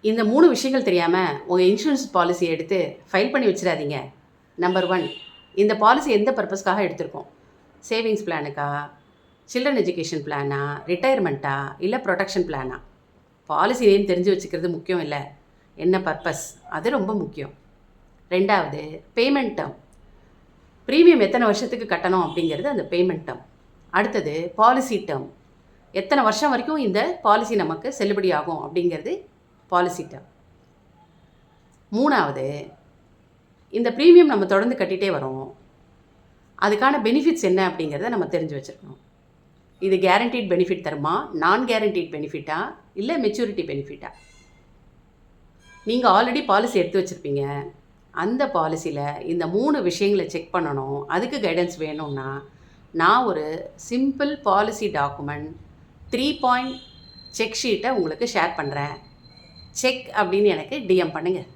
இந்த 3 விஷயங்கள் தெரியாமல் உங்கள் இன்சூரன்ஸ் பாலிசி எடுத்து ஃபைல் பண்ணி வச்சிடாதீங்க. நம்பர் 1, இந்த பாலிசி எந்த பர்பஸ்க்காக எடுத்திருக்கோம்? சேவிங்ஸ் பிளானுக்கா, சில்ட்ரன் எஜுகேஷன் பிளானா, ரிட்டையர்மெண்ட்டா, இல்லை ப்ரொடெக்ஷன் பிளானா? பாலிசி நேம் தெரிஞ்சு வச்சுக்கிறது முக்கியம் இல்லை, என்ன பர்பஸ் அது ரொம்ப முக்கியம். 2வது, பேமெண்ட் டேர்ம். ப்ரீமியம் எத்தனை வருஷத்துக்கு கட்டணும் அப்படிங்கிறது அந்த பேமெண்ட் டேர்ம். அடுத்தது பாலிசி டேர்ம். எத்தனை வருஷம் வரைக்கும் இந்த பாலிசி நமக்கு செல்லுபடி ஆகும் அப்படிங்கிறது பாலிசி டேர்ம். 3வது, இந்த ப்ரீமியம் நம்ம தொடர்ந்து கட்டிகிட்டே வரோம், அதுக்கான பெனிஃபிட்ஸ் என்ன அப்படிங்கிறத நம்ம தெரிஞ்சு வச்சுருக்கணும். இது கேரண்டீட் பெனிஃபிட் தருமா, நான் கேரண்டீட் பெனிஃபிட்டா, இல்லை மெச்சூரிட்டி பெனிஃபிட்டா? நீங்கள் ஆல்ரெடி பாலிசி எடுத்து வச்சுருப்பீங்க. அந்த பாலிசியில் இந்த 3 விஷயங்களை செக் பண்ணணும். அதுக்கு கைடன்ஸ் வேணும்னா நான் ஒரு simple policy document 3 point check ஷீட்டை உங்களுக்கு ஷேர் பண்ணுறேன். செக் அப்படின்னு எனக்கு டிஎம் பண்ணுங்கள்.